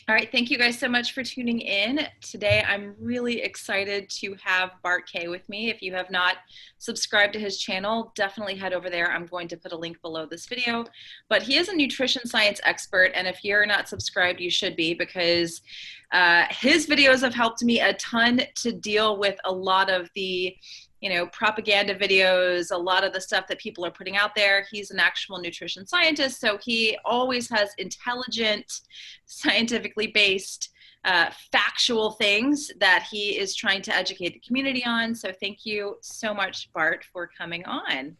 All right, thank you guys so much for tuning in. Today, I'm really excited to have Bart Kay with me. If you have not subscribed to his channel, definitely head over there. I'm going to put a link below this video. But he is a nutrition science expert, and if you're not subscribed, you should be, because his videos have helped me a ton to deal with a lot of the propaganda videos, a lot of the stuff that people are putting out there. He's an actual nutrition scientist, so he always has intelligent, scientifically based, factual things that he is trying to educate the community on. So thank you so much, Bart, for coming on.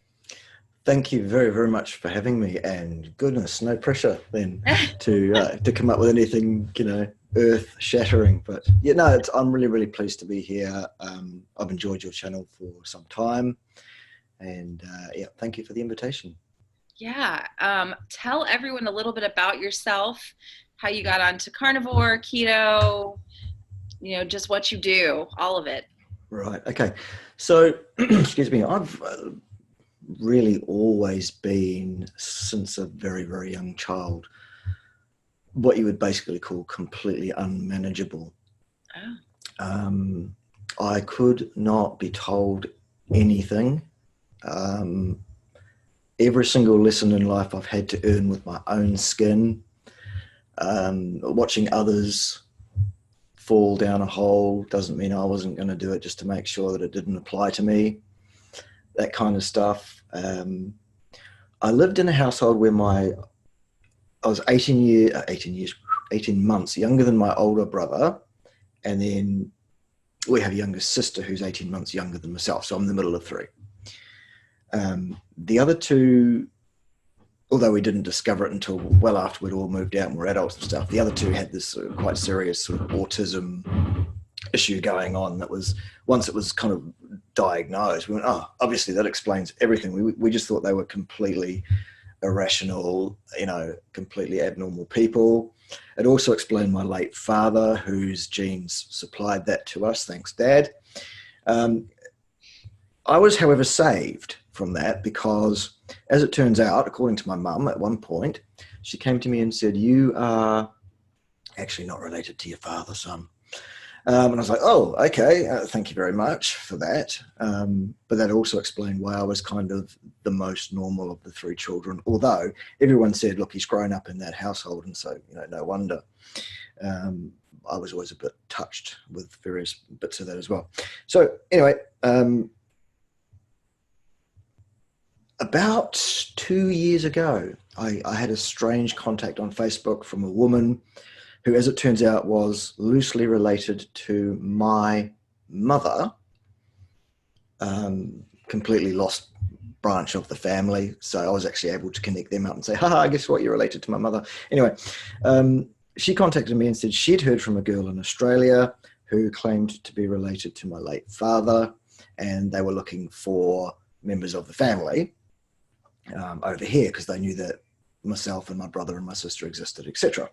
Thank you very, very much for having me, and goodness, no pressure then to come up with anything, earth-shattering. But I'm really, really pleased to be here. I've enjoyed your channel for some time, and thank you for the invitation. Yeah, tell everyone a little bit about yourself, how you got onto carnivore, keto, just what you do, all of it. Right. Okay. So, excuse me. I've really always been, since a very, very young child, what you would basically call completely unmanageable. Oh. I could not be told anything. Every single lesson in life I've had to earn with my own skin. Watching others fall down a hole doesn't mean I wasn't going to do it, just to make sure that it didn't apply to me. That kind of stuff. I lived in a household where I was 18 months younger than my older brother, and then we have a younger sister who's 18 months younger than myself, so I'm the middle of three. The other two, although we didn't discover it until well after we'd all moved out and were adults and stuff, the other two had this quite serious sort of autism issue going on that was, once it was kind of diagnosed, we went, oh, obviously that explains everything. We just thought they were completely irrational, completely abnormal people. It also explained my late father, whose genes supplied that to us. Thanks, Dad. I was, however, saved from that because, as it turns out, according to my mum, at one point, she came to me and said, "You are actually not related to your father, son." And I was like, oh, okay, thank you very much for that. But that also explained why I was kind of the most normal of the three children, although everyone said, look, he's grown up in that household, and so, no wonder. I was always a bit touched with various bits of that as well. So anyway, about 2 years ago, I had a strange contact on Facebook from a woman who, as it turns out, was loosely related to my mother, completely lost branch of the family. So I was actually able to connect them up and say, I guess what, you're related to my mother. Anyway, she contacted me and said she'd heard from a girl in Australia who claimed to be related to my late father, and they were looking for members of the family over here because they knew that myself and my brother and my sister existed, etc.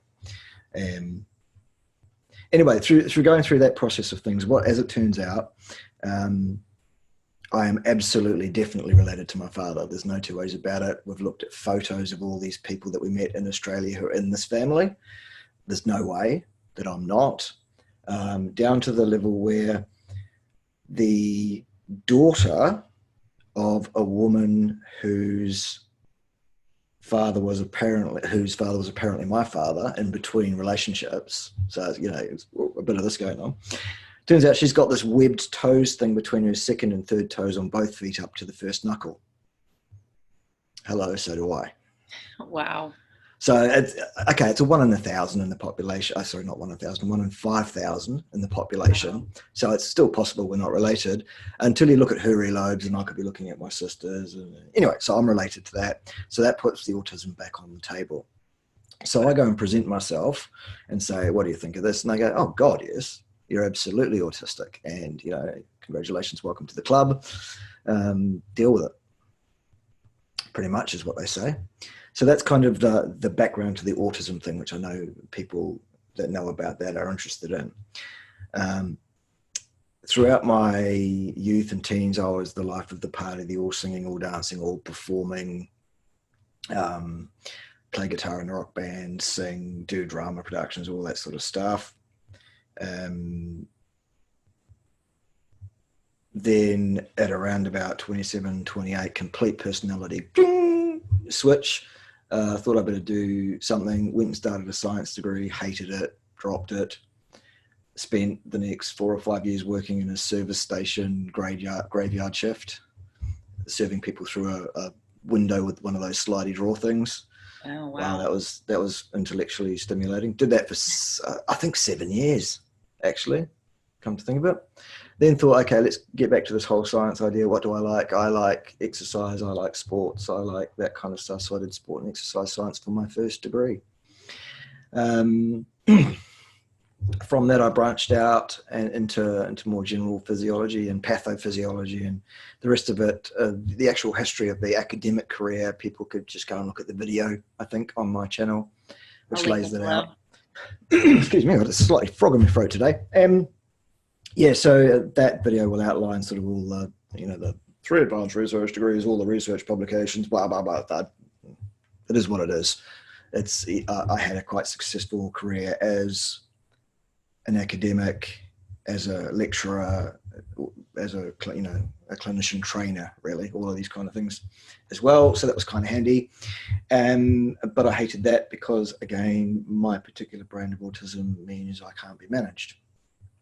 Anyway, through going through that process of things, as it turns out, I am absolutely, definitely related to my father. There's no two ways about it. We've looked at photos of all these people that we met in Australia who are in this family. There's no way that I'm not. Down to the level where the daughter of a woman whose father was apparently my father, in between relationships. So, it's a bit of this going on. Turns out she's got this webbed toes thing between her second and third toes on both feet up to the first knuckle. Hello, so do I. Wow. So, it's a 1 in 1,000 in the population. Sorry, not 1 in 1,000, 1 in 5,000 in the population. Wow. So it's still possible we're not related until you look at her earlobes, and I could be looking at my sister's. Anyway, so I'm related to that. So that puts the autism back on the table. So I go and present myself and say, what do you think of this? And they go, oh, God, yes, you're absolutely autistic. And, congratulations, welcome to the club. Deal with it. Pretty much is what they say. So that's kind of the background to the autism thing, which I know people that know about that are interested in. Throughout my youth and teens, I was the life of the party, the all singing, all dancing, all performing, play guitar in a rock band, sing, do drama productions, all that sort of stuff. Then at around about 27, 28, complete personality switch. Thought I better do something, went and started a science degree, hated it, dropped it, spent the next 4 or 5 years working in a service station graveyard shift, serving people through a window with one of those slidey drawer things. Oh, Wow, wow. that was intellectually stimulating. Did that for I think 7 years, actually, come to think of it. Then thought, okay, let's get back to this whole science idea. What do I like? I like exercise. I like sports. I like that kind of stuff. So I did sport and exercise science for my first degree. From that, I branched out and into more general physiology and pathophysiology and the rest of it. The actual history of the academic career, people could just go and look at the video, I think, on my channel, which lays that out. Excuse me, I've got a slightly frog in my throat today. Yeah, so that video will outline sort of all the, the 3 advanced research degrees, all the research publications, blah, blah, blah. It is what it is. I had a quite successful career as an academic, as a lecturer, as a clinician trainer, really, all of these kind of things as well. So that was kind of handy. But I hated that because, again, my particular brand of autism means I can't be managed.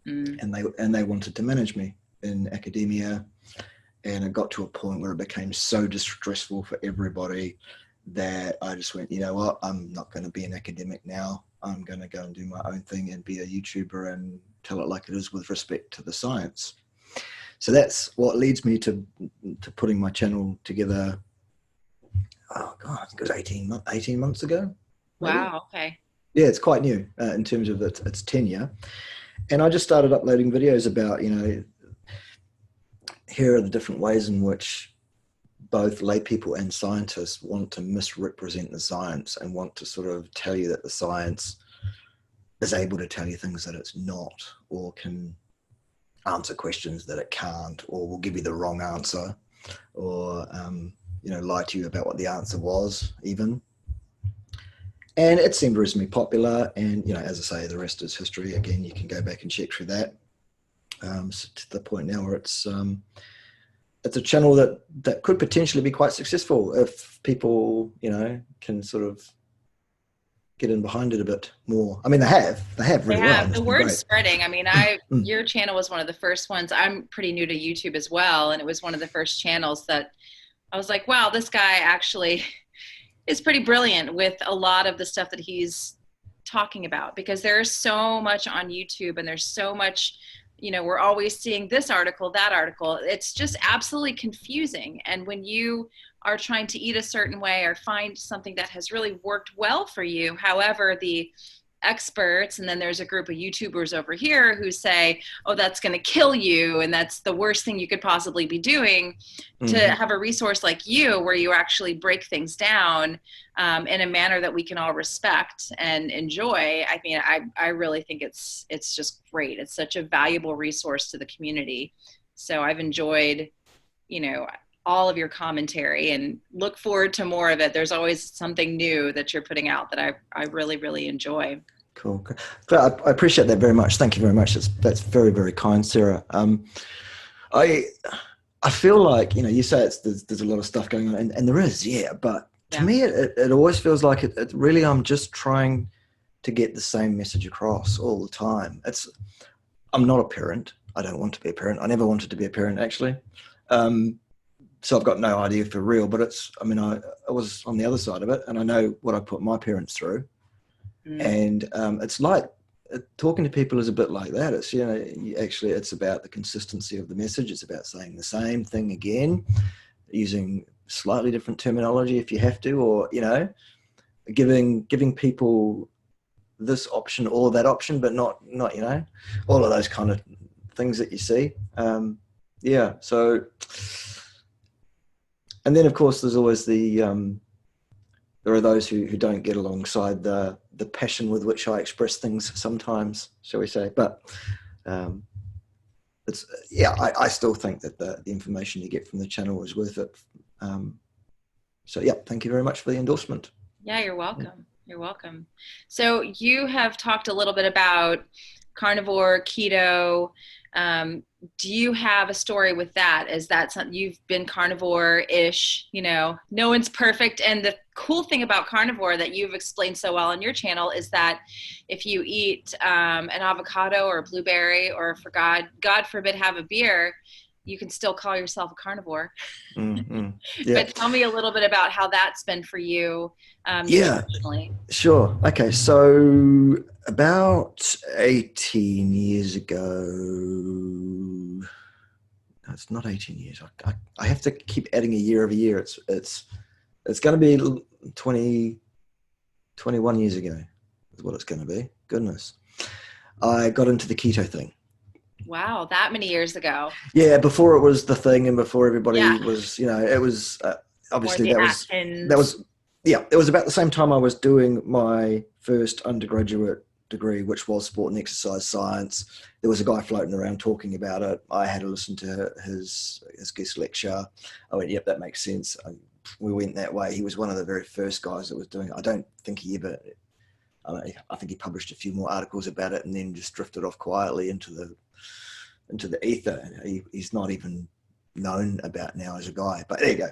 And they wanted to manage me in academia, and it got to a point where it became so distressful for everybody that I just went, you know what, I'm not going to be an academic now. I'm going to go and do my own thing and be a YouTuber and tell it like it is with respect to the science. So that's what leads me to putting my channel together. Oh God, I think it was 18 months ago. Maybe. Wow. Okay. Yeah, it's quite new in terms of its tenure. And I just started uploading videos about, here are the different ways in which both lay people and scientists want to misrepresent the science and want to sort of tell you that the science is able to tell you things that it's not, or can answer questions that it can't, or will give you the wrong answer, or, lie to you about what the answer was even. And it seemed reasonably popular. And, as I say, the rest is history. Again, you can go back and check through that. So to the point now where it's a channel that could potentially be quite successful if people, can sort of get in behind it a bit more. I mean, they have really well. The word's spreading. I mean, your channel was one of the first ones. I'm pretty new to YouTube as well. And it was one of the first channels that I was like, wow, this guy actually is pretty brilliant with a lot of the stuff that he's talking about, because there's so much on YouTube and there's so much, we're always seeing this article, that article. It's just absolutely confusing. And when you are trying to eat a certain way or find something that has really worked well for you, however, the experts, and then there's a group of YouTubers over here who say, oh, that's going to kill you, and that's the worst thing you could possibly be doing. To have a resource like you where you actually break things down in a manner that we can all respect and enjoy. I mean, I really think it's just great. It's such a valuable resource to the community. So I've enjoyed, all of your commentary, and look forward to more of it. There's always something new that you're putting out that I really, really enjoy. Cool. I appreciate that very much. Thank you very much. That's very, very kind, Sarah. I feel like, you say there's a lot of stuff going on, and there is, yeah. But to me, it always feels like it really, I'm just trying to get the same message across all the time. I'm not a parent. I don't want to be a parent. I never wanted to be a parent, actually. So I've got no idea for real, but I was on the other side of it, and I know what I put my parents through. And it's like talking to people is a bit like that. It's, actually it's about the consistency of the message. It's about saying the same thing again, using slightly different terminology if you have to, or, giving people this option or that option, but not, all of those kind of things that you see. Yeah. So, and then of course there's always there are those who don't get alongside the passion with which I express things sometimes, shall we say. But I still think that the information you get from the channel is worth it. So yeah, thank you very much for the endorsement. Yeah, you're welcome. You're welcome. So you have talked a little bit about carnivore, keto. Um, do you have a story with that? Is that something you've been carnivore-ish? You know, no one's perfect. And the cool thing about carnivore that you've explained so well on your channel is that if you eat an avocado or a blueberry, or for God forbid, have a beer, you can still call yourself a carnivore. Mm-hmm. Yeah. But tell me a little bit about how that's been for you Yeah, nutritionally. sure. Okay. So about 18 years ago, no, it's not 18 years. I have to keep adding a year every year. It's going to be 20, 21 years ago is what it's going to be. Goodness. I got into the keto thing. Wow, that many years ago. Yeah, before it was the thing, and before everybody Yeah, was, it was or obviously the that Atkins. was, yeah, it was about the same time I was doing my first undergraduate degree, which was sport and exercise science. There was a guy floating around talking about it. I had to listen to his guest lecture. I went, yep, that makes sense. We went that way. He was one of the very first guys that was doing it. I don't think he ever. I think he published a few more articles about it, and then just drifted off quietly into the ether. He's not even known about now as a guy. But there you go.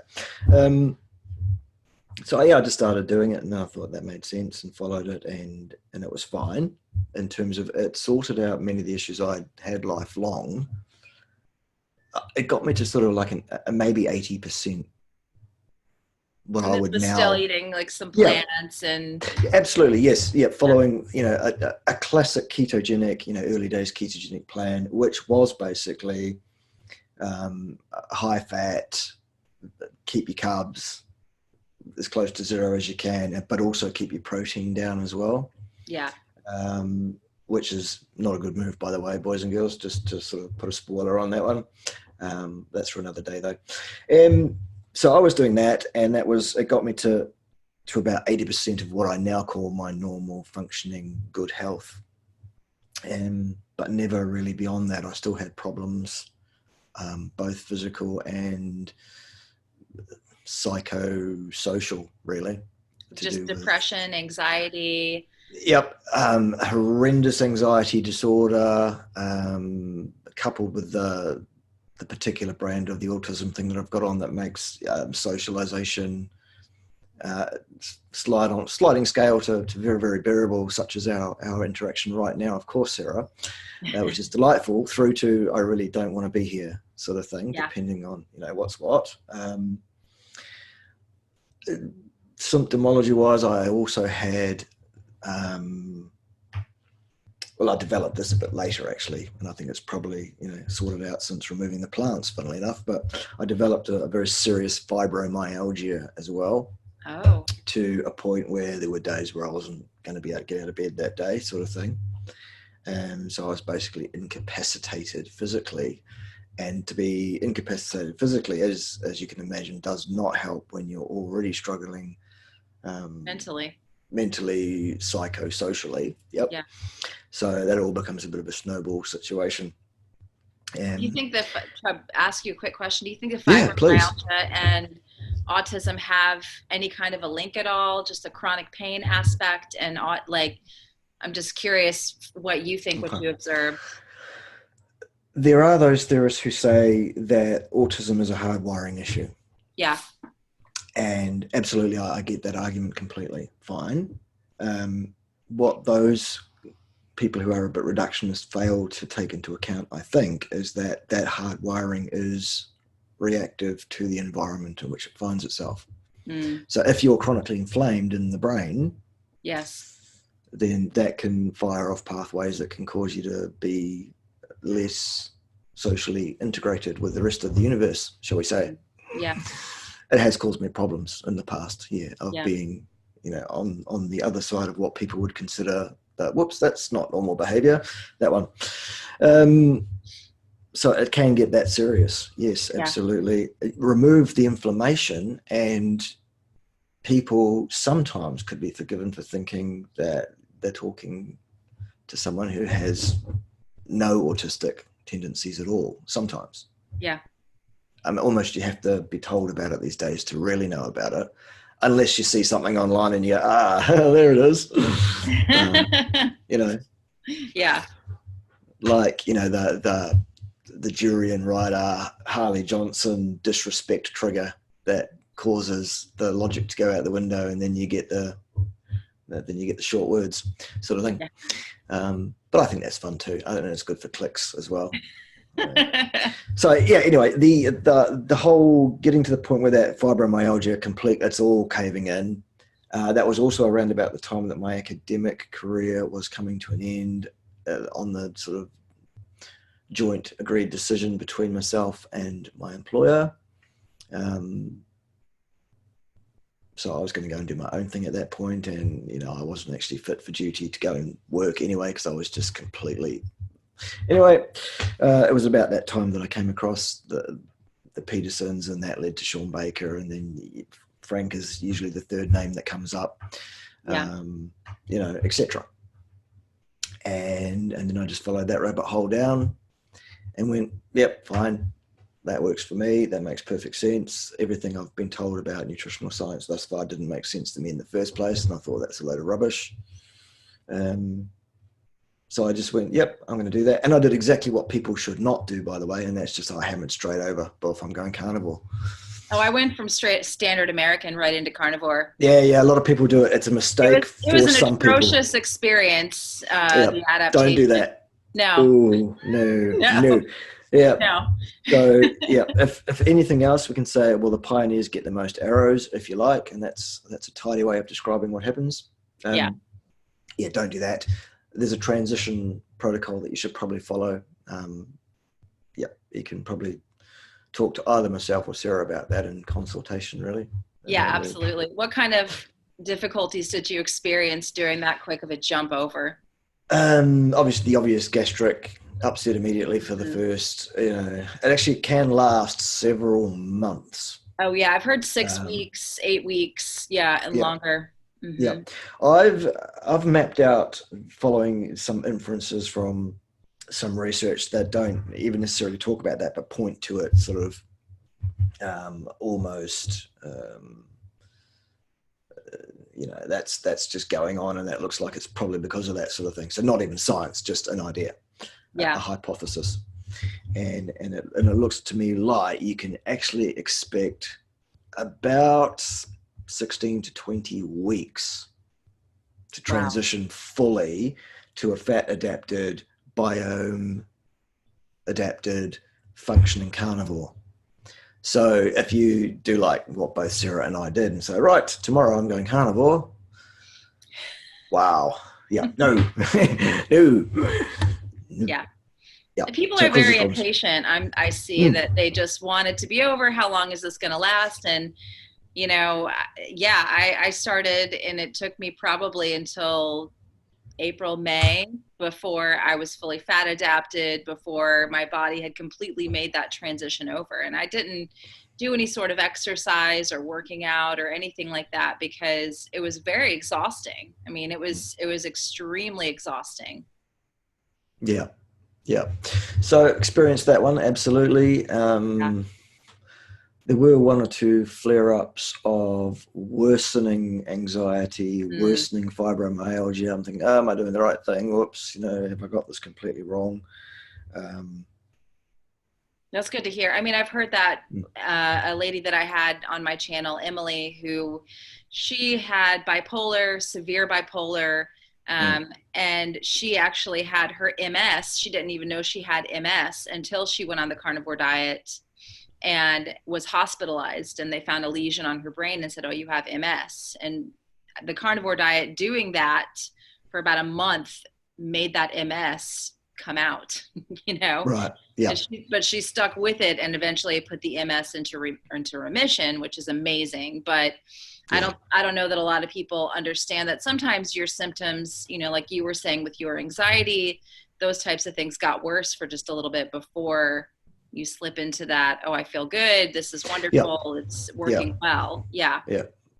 So yeah, I just started doing it, and I thought that made sense, and followed it, and it was fine in terms of it sorted out many of the issues I had lifelong. It got me to sort of like a maybe 80% what And I this would was still now. eating like some Yeah, plants and absolutely, yes, yeah. yeah. Following a classic ketogenic, early days ketogenic plan, which was basically high fat, keep your carbs as close to zero as you can, but also keep your protein down as well. Yeah. Which is not a good move, by the way, boys and girls, just to sort of put a spoiler on that one. That's for another day, though. So I was doing that, and it got me to about 80% of what I now call my normal functioning good health. But never really beyond that. I still had problems, both physical and psychosocial, really. Just depression, anxiety. Yep, horrendous anxiety disorder, coupled with the particular brand of the autism thing that I've got on that makes socialization sliding scale to very, very bearable, such as our interaction right now, of course, Sarah, which is delightful, through to I really don't want to be here sort of thing, Yeah. depending on what's what. Symptomology wise, I also had I developed this a bit later, actually, and I think it's probably sorted out since removing the plants, funnily enough. But I developed a very serious fibromyalgia as well, Oh. to a point where there were days where I wasn't going to be able to get out of bed that day, sort of thing. And so I was basically incapacitated physically. And to be incapacitated physically, as you can imagine, does not help when you're already struggling Mentally. psychosocially. Yep. Yeah. So that all becomes a bit of a snowball situation. Do you think that, to ask you a quick question, do you think that Yeah, please. fibromyalgia and autism have any kind of a link at all? Just a chronic pain aspect? And like, I'm just curious what you think, what you observe. There are those theorists who say that autism is a hardwiring issue. Yeah. And absolutely, I get that argument completely. Fine. What those people who are a bit reductionist fail to take into account, I think, is that hardwiring is reactive to the environment in which it finds itself. So if you're chronically inflamed in the brain, yes, then that can fire off pathways that can cause you to be less socially integrated with the rest of the universe, shall we say. Yeah. It has caused me problems in the past, of being, on the other side of what people would consider that, whoops, that's not normal behavior, that one. So it can get that serious. Yes, absolutely. Remove the inflammation, and people sometimes could be forgiven for thinking that they're talking to someone who has no autistic tendencies at all, sometimes. Yeah. Almost you have to be told about it these days to really know about it. unless you see something online and you go, there it is. You know, Yeah. like, you know, the Jurian rider Harley Johnson disrespect trigger that causes the logic to go out the window, and then you get the short words sort of thing. Yeah. But I think that's fun too. I think it's good for clicks as well. So yeah, anyway, the whole getting to the point where that fibromyalgia complete, it's all caving in. That was also around about the time that my academic career was coming to an end, on the sort of joint agreed decision between myself and my employer. So I was going to go and do my own thing at that point, and you know, I wasn't actually fit for duty to go and work anyway, because I was just completely. Anyway, it was about that time that I came across the Petersons, and that led to Sean Baker, and then Frank is usually the third name that comes up, you know, etc. And then I just followed that rabbit hole down and went, yep, fine. That works for me. That makes perfect sense. Everything I've been told about nutritional science thus far didn't make sense to me in the first place, and I thought that's a load of rubbish. So I just went, yep, I'm going to do that. And I did exactly what people should not do, by the way, and that's just I hammered straight over, but if I'm going carnivore. Oh, I went from straight standard American right into carnivore. Yeah, a lot of people do it. It's a mistake for some people. It was an atrocious experience, the adaptation. Don't do that. No. Ooh, no. Yeah. No. So yeah, if anything else, we can say, well, the pioneers get the most arrows, if you like, and that's a tidy way of describing what happens. Yeah, don't do that. There's a transition protocol that you should probably follow. You can probably talk to either myself or Sarah about that in consultation, really. Yeah, absolutely. What kind of difficulties did you experience during that quick of a jump over? Obviously, the obvious gastric upset immediately for the first, you know, it actually can last several months. Oh yeah, I've heard 6 weeks, 8 weeks, and longer. Mm-hmm. Yeah, I've mapped out, following some inferences from some research that don't even necessarily talk about that, but point to it sort of almost, you know, that's just going on, and that looks like it's probably because of that sort of thing. So not even science, just an idea. A hypothesis, and it looks to me like you can actually expect about 16 to 20 weeks to transition fully to a fat adapted, biome adapted, functioning carnivore. So if you do like what both Sarah and I did and say, right, tomorrow I'm going carnivore. Wow. Yeah. No. No. Yeah. People are very impatient. I see that they just want it to be over. How long is this going to last? And, you know, I started, and it took me probably until April, May before I was fully fat adapted, before my body had completely made that transition over. And I didn't do any sort of exercise or working out or anything like that, because it was very exhausting. I mean, it was extremely exhausting. Yeah. So experienced that one, absolutely. There were 1 or 2 flare-ups of worsening anxiety, worsening fibromyalgia. I'm thinking, am I doing the right thing? Whoops, you know, have I got this completely wrong? That's good to hear. I mean, I've heard that a lady that I had on my channel, Emily, who she had bipolar, severe bipolar, and she actually had her MS. She didn't even know she had MS until she went on the carnivore diet and was hospitalized, and they found a lesion on her brain and said, oh, you have MS. And the carnivore diet, doing that for about a month, made that MS come out, you know? Right. Yeah. But she stuck with it and eventually put the MS into remission, which is amazing. But I don't know that a lot of people understand that sometimes your symptoms, you know, like you were saying with your anxiety, those types of things got worse for just a little bit before you slip into that, oh, I feel good, this is wonderful, it's working well. Yeah.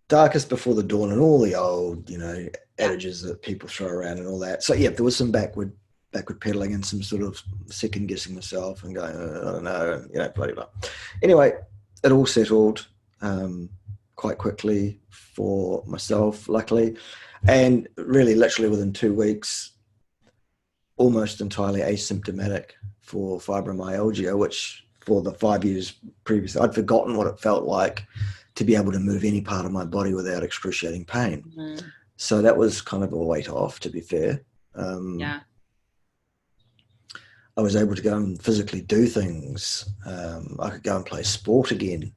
Darkest before the dawn, and all the old, you know, adages that people throw around and all that. So there was some backward pedaling and some sort of second guessing myself and going, I don't know, you know, blah, blah, blah. Anyway, it all settled quite quickly for myself, luckily. And really, literally within 2 weeks, almost entirely asymptomatic for fibromyalgia, which for the 5 years previous, I'd forgotten what it felt like to be able to move any part of my body without excruciating pain. Mm-hmm. So that was kind of a weight off, to be fair. Yeah. I was able to go and physically do things. I could go and play sport again.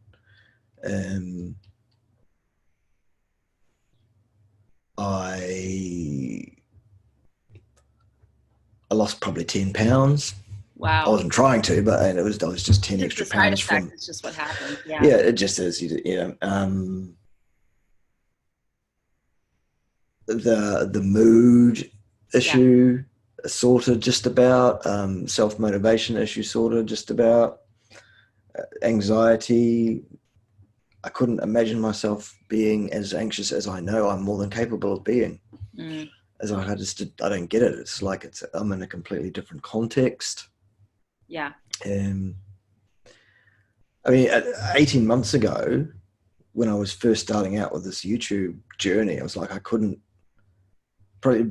I lost probably 10 pounds. Wow. I wasn't trying to, but I was just 10 It's extra the side pounds effect. from. It's just what happened. Yeah. Yeah, it just is. The mood issue sorted just about. Self-motivation issue sorted just about. Anxiety. I couldn't imagine myself being as anxious as I know I'm more than capable of being. Mm. As I don't get it. It's like I'm in a completely different context. Yeah. I mean, 18 months ago, when I was first starting out with this YouTube journey, I was like, probably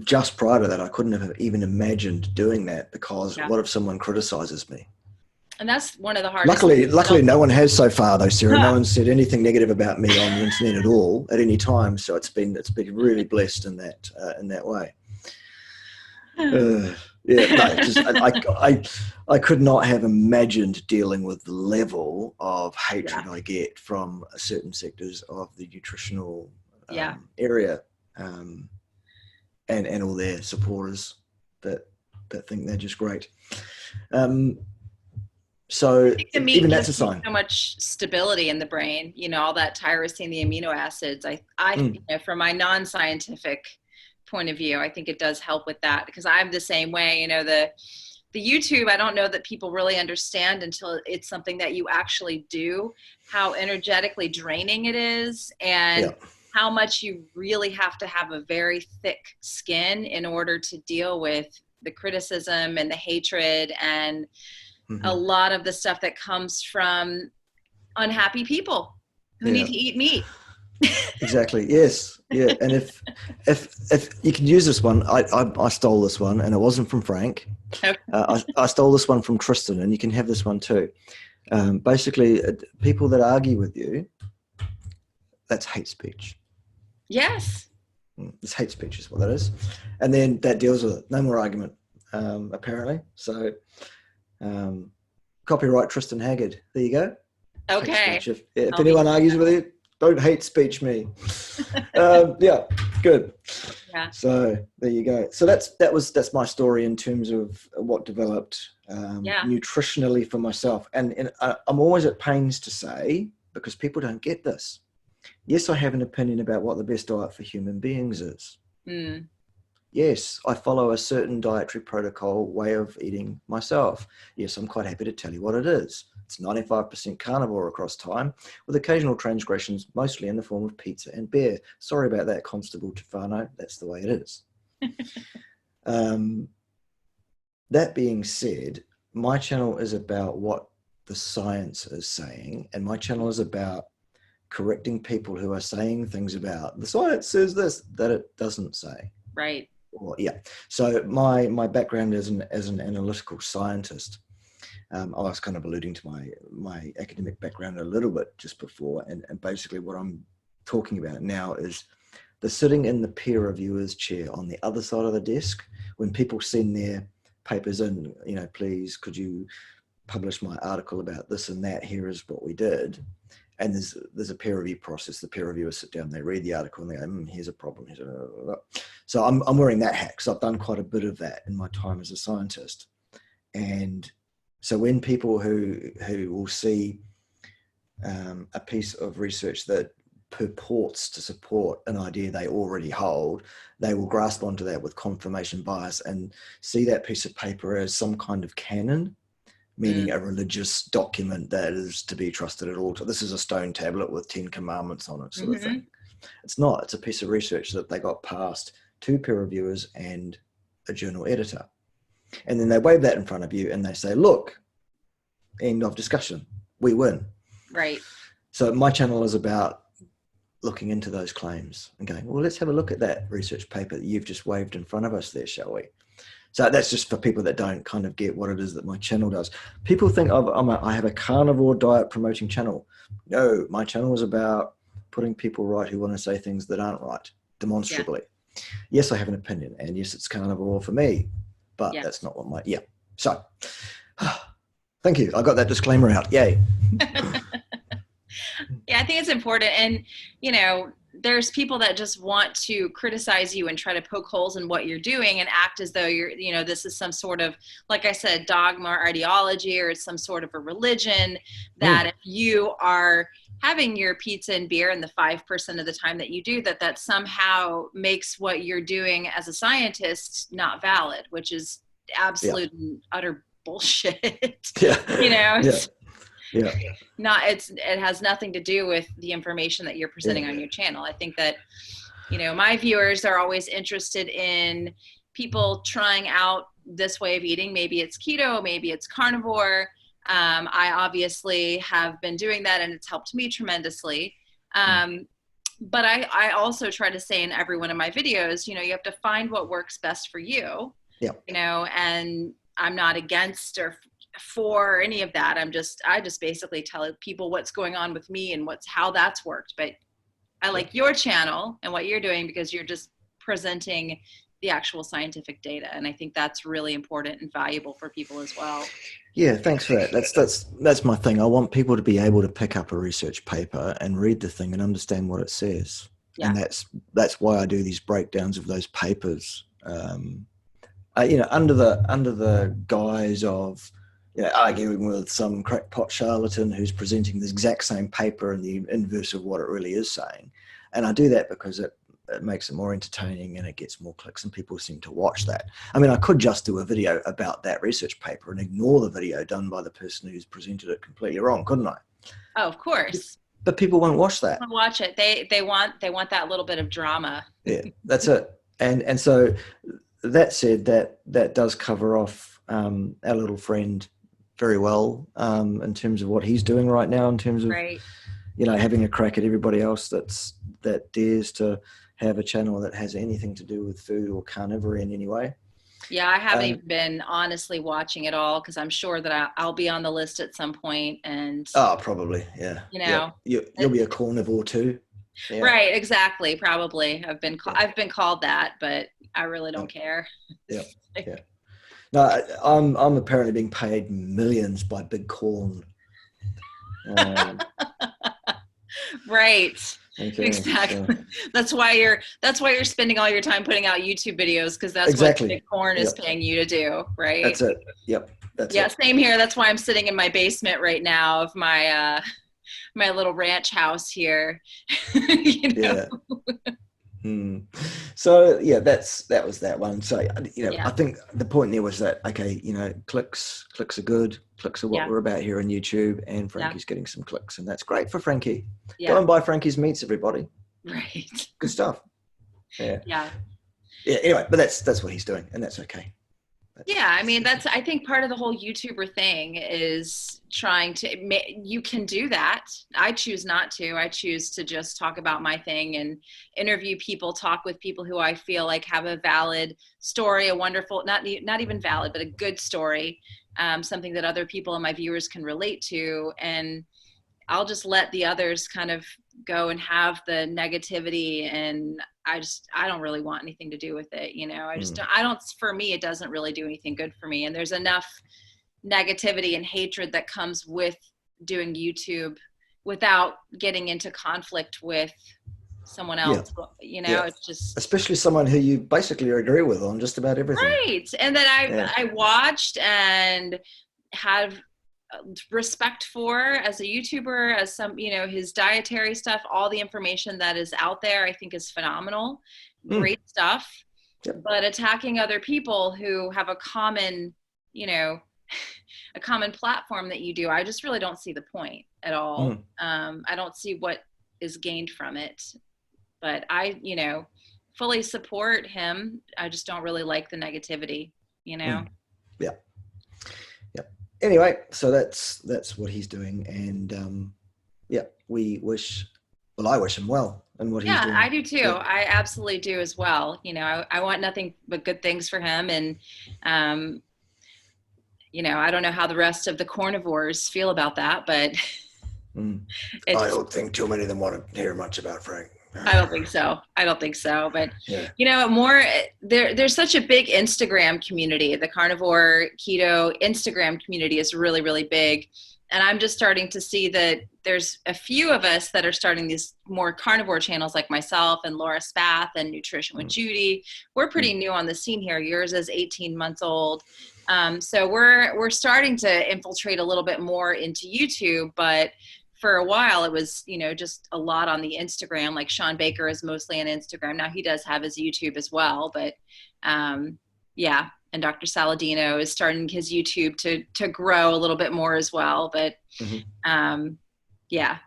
just prior to that, I couldn't have even imagined doing that because what if someone criticizes me? And that's one of the hardest. Luckily, no one has so far, though, Sarah. No one said anything negative about me on the internet at all at any time. So it's been really blessed in that way. I could not have imagined dealing with the level of hatred I get from certain sectors of the nutritional area, and all their supporters that think they're just great. So even that's a sign. So much stability in the brain, all that tyrosine, the amino acids. From my non-scientific point of view, I think it does help with that, because I'm the same way. The YouTube, I don't know that people really understand until it's something that you actually do, how energetically draining it is, and how much you really have to have a very thick skin in order to deal with the criticism and the hatred and a lot of the stuff that comes from unhappy people who need to eat meat. Exactly. Yes. Yeah. And if you can use this one, I stole this one, and it wasn't from Frank. Okay. I stole this one from Tristan, and you can have this one too. Basically, people that argue with you, that's hate speech. Yes. It's hate speech is what that is. And then that deals with it. No more argument, apparently. So copyright Tristan Haggard. There you go. Okay. If anyone argues with you, don't hate speech me. Good. Yeah. So there you go. So that's my story in terms of what developed nutritionally for myself. And I'm always at pains to say, because people don't get this. Yes, I have an opinion about what the best diet for human beings is. Mm. Yes, I follow a certain dietary protocol way of eating myself. Yes, I'm quite happy to tell you what it is. It's 95% carnivore across time, with occasional transgressions, mostly in the form of pizza and beer. Sorry about that, Constable Tufano. That's the way it is. That being said, my channel is about what the science is saying, and my channel is about correcting people who are saying things about the science says this that it doesn't say. Right. So my background as an analytical scientist, I was kind of alluding to my academic background a little bit just before, and basically what I'm talking about now is the sitting in the peer reviewer's chair on the other side of the desk when people send their papers in, please could you publish my article about this and that, here is what we did. And there's a peer review process. The peer reviewers sit down, they read the article, and they go, here's a problem. So I'm wearing that hat because I've done quite a bit of that in my time as a scientist. And so when people who will see a piece of research that purports to support an idea they already hold, they will grasp onto that with confirmation bias and see that piece of paper as some kind of canon, meaning a religious document that is to be trusted at all. This is a stone tablet with 10 commandments on it, sort of thing. It's not. It's a piece of research that they got past 2 peer reviewers and a journal editor. And then they wave that in front of you and they say, look, end of discussion. We win. Right. So my channel is about looking into those claims and going, well, let's have a look at that research paper that you've just waved in front of us there, shall we? So that's just for people that don't kind of get what it is that my channel does. People think I have a carnivore diet promoting channel. No, my channel is about putting people right who want to say things that aren't right, demonstrably. Yeah. Yes, I have an opinion, and yes, it's carnivore for me, but that's not what So thank you. I got that disclaimer out. Yay. Yeah, I think it's important. And, you know, there's people that just want to criticize you and try to poke holes in what you're doing and act as though you're, you know, this is some sort of, like I said, dogma or ideology, or it's some sort of a religion that if you are having your pizza and beer in the 5% of the time that you do, that somehow makes what you're doing as a scientist not valid, which is absolute and utter bullshit. You know, it has nothing to do with the information that you're presenting on your channel. I think that, you know, my viewers are always interested in people trying out this way of eating. Maybe it's keto, maybe it's carnivore. I obviously have been doing that, and it's helped me tremendously. But I also try to say in every one of my videos, you know, you have to find what works best for you, you know, and I'm not against or for any of that. I just basically tell people what's going on with me and how that's worked. But I like your channel and what you're doing because you're just presenting the actual scientific data. And I think that's really important and valuable for people as well. Yeah, thanks for that. That's my thing. I want people to be able to pick up a research paper and read the thing and understand what it says. Yeah. And that's why I do these breakdowns of those papers. You know, under the guise of, you know, arguing with some crackpot charlatan who's presenting the exact same paper in the inverse of what it really is saying. And I do that because it makes it more entertaining and it gets more clicks and people seem to watch that. I mean, I could just do a video about that research paper and ignore the video done by the person who's presented it completely wrong, couldn't I? Oh, of course. But people won't watch that. They won't watch it. They want that little bit of drama. Yeah, that's it. And so that said, that does cover off our little friend very well in terms of what he's doing right now, in terms of you know, having a crack at everybody else that dares to have a channel that has anything to do with food or carnivore in any way. Yeah, I haven't even been honestly watching it all because I'm sure that I'll be on the list at some point. And probably, yeah. You know, you'll be a carnivore too. Yeah. Right, exactly. Probably I've been called that, but I really don't care. Yeah. No, I'm apparently being paid millions by Big Corn. Right. Okay, exactly. So. That's why you're spending all your time putting out YouTube videos, because that's what Big Corn is paying you to do, right? That's it. Yep. That's it. Same here. That's why I'm sitting in my basement right now of my my little ranch house here. You know? Yeah. So yeah, that was that one. So you know, I think the point there was that you know, clicks are good. Clicks are what we're about here on YouTube, and Frankie's getting some clicks, and that's great for Frankie. Go and buy Frankie's meats, everybody. Right. Good stuff. Yeah. Yeah. Yeah. Anyway, but that's what he's doing, and that's okay. I mean, I think part of the whole YouTuber thing is trying to, you can do that. I choose not to. I choose to just talk about my thing and interview people, talk with people who I feel like have a valid story, a wonderful, not even valid, but a good story, something that other people and my viewers can relate to. And I'll just let the others kind of go and have the negativity, and I don't really want anything to do with it. You know, for me, it doesn't really do anything good for me. And there's enough negativity and hatred that comes with doing YouTube without getting into conflict with someone else. You know, it's just, especially someone who you basically agree with on just about everything. Right. And then I watched and have respect for as a YouTuber, as some, you know, his dietary stuff, all the information that is out there, I think is phenomenal. Great stuff. But attacking other people who have a common, you know, a common platform that you do, I just really don't see the point at all. I don't see what is gained from it, but I, you know, fully support him. I just don't really like the negativity, you know? Anyway, so that's what he's doing, and we wish Well, I wish him well in what he's Yeah, doing. I do too. Good. I absolutely do as well. I want nothing but good things for him. And, um, I don't know how the rest of the carnivores feel about that, but Mm. I it's, don't think too many of them want to hear much about Frank. I don't think so. I don't think so. But, Yeah. more, there's such a big Instagram community. The carnivore keto Instagram community is really, really big. And I'm just starting to see that there's a few of us that are starting these more carnivore channels like myself and Laura Spath and Nutrition with Judy. We're pretty new on the scene here. Yours is 18 months old. So we're starting to infiltrate a little bit more into YouTube, but for a while it was, just a lot on the Instagram. Like Sean Baker is mostly on Instagram. Now he does have his YouTube as well, but yeah. And Dr. Saladino is starting his YouTube to grow a little bit more as well. But yeah,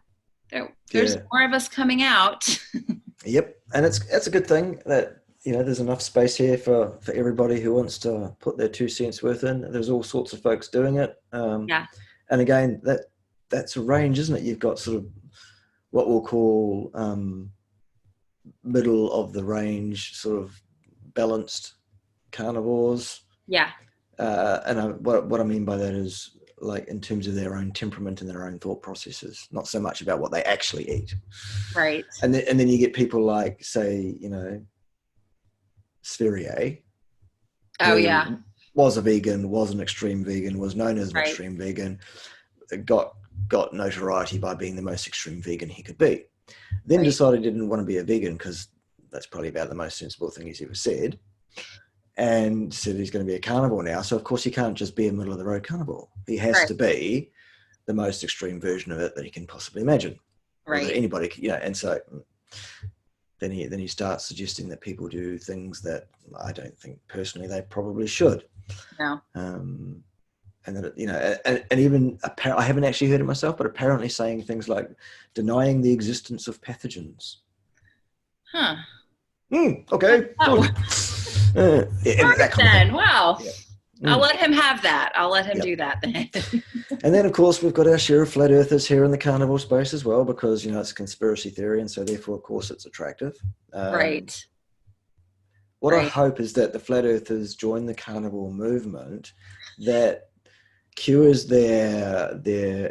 there's more of us coming out. Yep. And it's a good thing that, there's enough space here for everybody who wants to put their 2 cents worth in. There's all sorts of folks doing it. Yeah. And again, that's a range, isn't it? You've got sort of what we'll call middle of the range, sort of balanced carnivores. Yeah. And what I mean by that is, like, in terms of their own temperament and their own thought processes, not so much about what they actually eat. Right. And then you get people like, say, Spherier. Oh yeah. Was a vegan, was an extreme vegan, was known as an extreme vegan, got notoriety by being the most extreme vegan he could be. Then decided he didn't want to be a vegan because that's probably about the most sensible thing he's ever said. And said he's going to be a carnivore now. So, of course, he can't just be a middle-of-the-road carnivore. He has to be the most extreme version of it that he can possibly imagine. Right. Or that anybody, and so then he starts suggesting that people do things that I don't think personally they probably should. No. And that, and even I haven't actually heard it myself, but apparently saying things like denying the existence of pathogens. Huh. Okay. Good. That then. Wow. Yeah. I'll let him have that. I'll let him do that then. And then, of course, we've got our share of flat earthers here in the carnivore space as well, because, it's a conspiracy theory. And so therefore, of course, it's attractive. Right. What I hope is that the flat earthers join the carnivore movement that cures their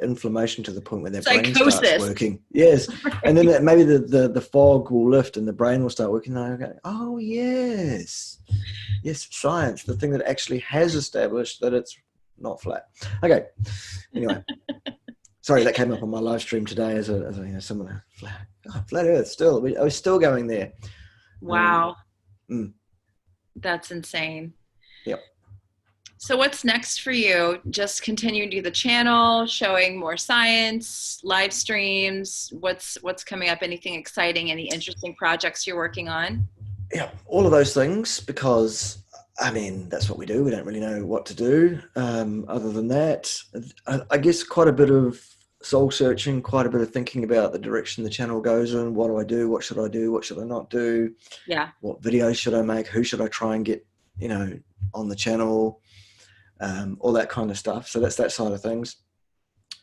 inflammation to the point where their brain starts working. Yes. And then maybe the fog will lift and the brain will start working. And I go, oh, yes, science, the thing that actually has established that it's not flat. Okay. Anyway, sorry, that came up on my live stream today as someone flat earth still. I was still going there. Wow. That's insane. Yep. So what's next for you? Just continue to do the channel, showing more science, live streams. What's coming up? Anything exciting? Any interesting projects you're working on? Yeah, all of those things, because that's what we do. We don't really know what to do. Other than that, I guess quite a bit of soul searching, quite a bit of thinking about the direction the channel goes in. What do I do? What should I do? What should I not do? Yeah. What videos should I make? Who should I try and get, on the channel? All that kind of stuff. So that's that side of things.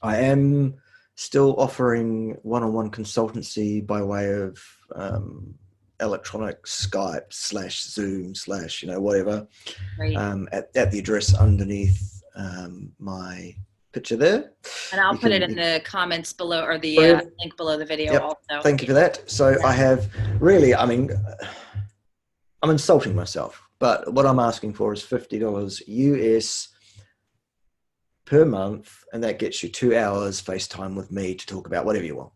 I am still offering one-on-one consultancy by way of electronic Skype / Zoom / whatever. Right. At the address underneath my picture there. And I'll put it in the comments below, or the link below the video also. Thank you for that. So I have really, I'm insulting myself, but what I'm asking for is $50 US per month, and that gets you 2 hours FaceTime with me to talk about whatever you want.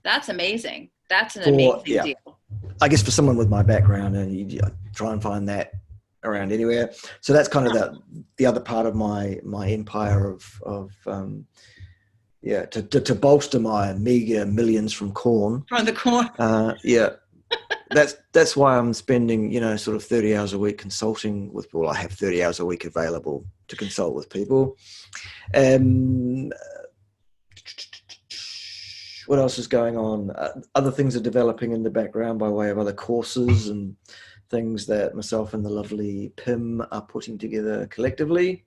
That's amazing. That's an amazing deal. I guess for someone with my background, and you try and find that around anywhere. So that's kind of the other part of my empire of to bolster my meager millions from corn. From the corn. That's why I'm spending, sort of 30 hours a week consulting with people. I have 30 hours a week available to consult with people. What else is going on? Other things are developing in the background by way of other courses and things that myself and the lovely Pim are putting together collectively.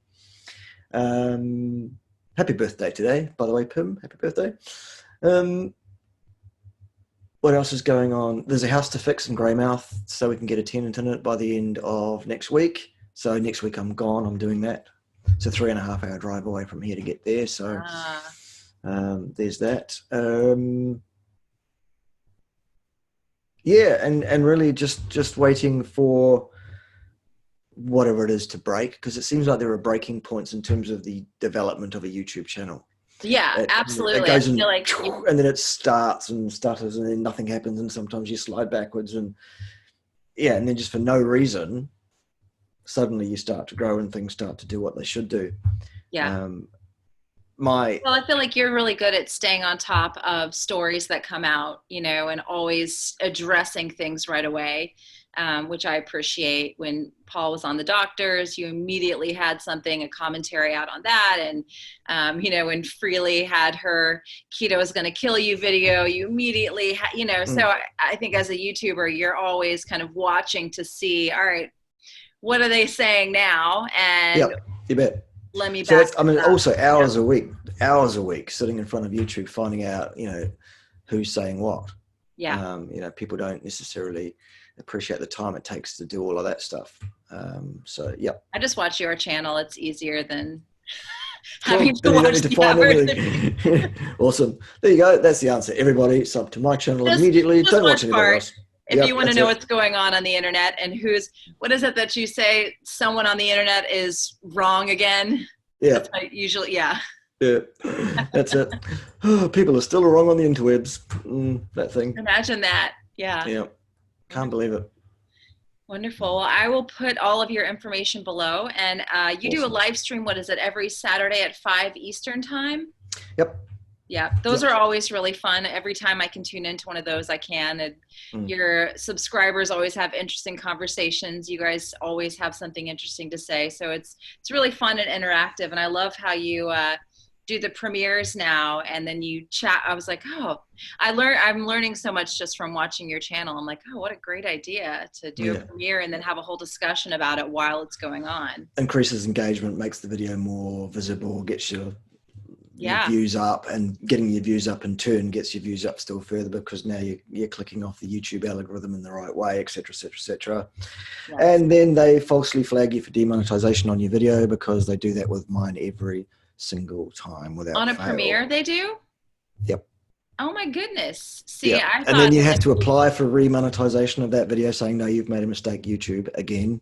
Happy birthday today, by the way, Pim. Happy birthday. what else is going on? There's a house to fix in Greymouth, so we can get a tenant in it by the end of next week. So next week I'm gone. I'm doing that. It's a 3.5 hour drive away from here to get there. So there's that. Yeah, and really just waiting for whatever it is to break, because it seems like there are breaking points in terms of the development of a YouTube channel. Yeah, absolutely. It goes in, I feel like and then it starts and stutters, and then nothing happens, and sometimes you slide backwards, and and then just for no reason, suddenly you start to grow and things start to do what they should do. yeah. Well, I feel like you're really good at staying on top of stories that come out, and always addressing things right away, which I appreciate. When Paul was on the doctors, you immediately had a commentary out on that. And, when Freely had her keto is going to kill you video, you immediately, so I think as a YouTuber, you're always kind of watching to see, all right, what are they saying now? And you bet. let me So back also hours a week sitting in front of YouTube, finding out, who's saying what. Yeah. People don't necessarily appreciate the time it takes to do all of that stuff. I just watch your channel. It's easier than cool. having to Then you don't watch need to the find average. anything. Awesome. There you go. That's the answer. Everybody sub to my channel immediately. Don't watch anybody else. If you want to know what's going on the internet and what is it that you say? Someone on the internet is wrong again. Yeah. Usually, Yeah, that's it. Oh, people are still wrong on the interwebs. That thing. Imagine that. Yeah. Yeah. Can't believe it. Wonderful. Well, I will put all of your information below. And you do a live stream, what is it, every Saturday at 5 Eastern time? Yep. Yeah, those are always really fun. Every time I can tune into one of those, I can. And your subscribers always have interesting conversations. You guys always have something interesting to say. So it's really fun and interactive. And I love how you do the premieres now, and then you chat. I was like, oh, I'm learning so much just from watching your channel. I'm like, oh, what a great idea to do a premiere and then have a whole discussion about it while it's going on. Increases engagement, makes the video more visible, gets your views up, and getting your views up in turn gets your views up still further, because now you're clicking off the YouTube algorithm in the right way, etc., etc., etc. And then they falsely flag you for demonetization on your video, because they do that with mine every single time without on a fail. premiere. They do. Yep. Oh my goodness. See, I thought, and then you have to apply for remonetization of that video, saying, no, you've made a mistake, YouTube, again.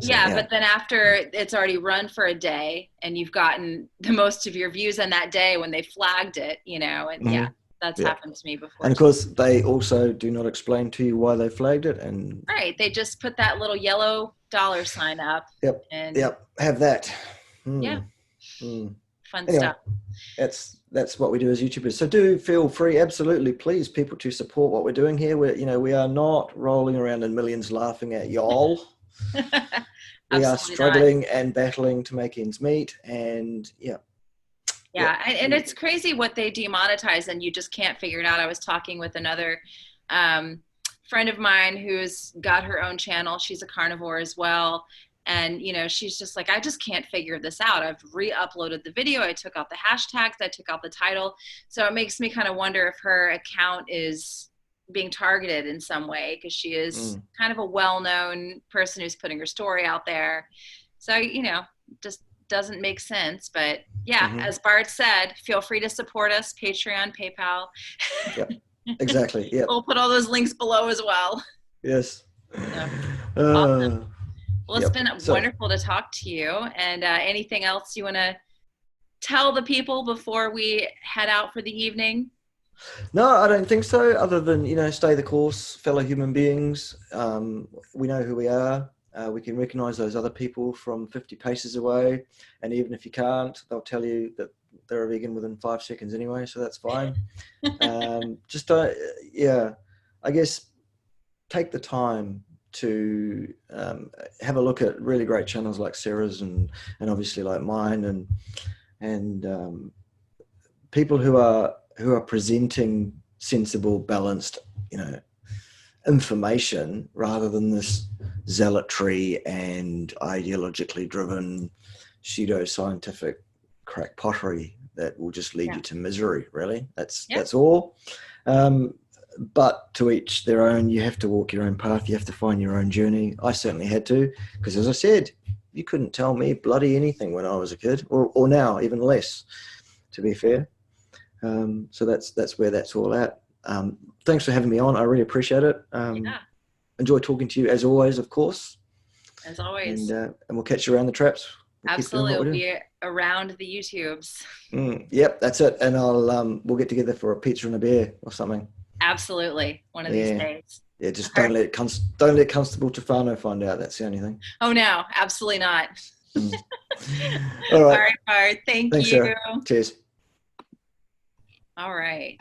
So, but then after it's already run for a day and you've gotten the most of your views on that day when they flagged it, and that's happened to me before. And of course, they also do not explain to you why they flagged it. And right. They just put that little yellow $sign up. Yep. And have that. Fun stuff. That's what we do as YouTubers. So do feel free, absolutely, please, people, to support what we're doing here. We are not rolling around in millions laughing at y'all. We are struggling and battling to make ends meet, and and it's crazy what they demonetize, and you just can't figure it out. I was talking with another friend of mine who's got her own channel. She's a carnivore as well. And, she's just like, I just can't figure this out. I've re-uploaded the video. I took out the hashtags. I took out the title. So it makes me kind of wonder if her account is being targeted in some way, because she is kind of a well-known person who's putting her story out there. So, just doesn't make sense. But as Bart said, feel free to support us, Patreon, PayPal. Yep, exactly. Yeah. We'll put all those links below as well. Yes. Awesome. Well, it's been wonderful to talk to you. And anything else you want to tell the people before we head out for the evening? No, I don't think so. Other than, stay the course, fellow human beings. We know who we are. We can recognize those other people from 50 paces away. And even if you can't, they'll tell you that they're a vegan within 5 seconds anyway. So that's fine. I guess take the time to have a look at really great channels like Sarah's and obviously like mine, and people who are presenting sensible, balanced, information, rather than this zealotry and ideologically driven pseudo-scientific crackpottery that will just lead you to misery. Really, that's all. but to each their own. You have to walk your own path. You have to find your own journey. I certainly had to, because as I said, you couldn't tell me bloody anything when I was a kid, or now even less, to be fair. So that's where that's all at. Thanks for having me on. I really appreciate it. Yeah, Enjoy talking to you as always, of course. as always. And we'll catch you around the traps. We'll keep doing Absolutely. what It'll we do. be around the YouTubes. Yep, that's it. And we'll get together for a pizza and a beer or something. Absolutely. One of these days. Yeah, just All don't right. let Constable Tofano find out. That's the only thing. Oh, no, absolutely not. All All right. right, Bart. Thank Thanks, you. Sarah. Cheers. All right.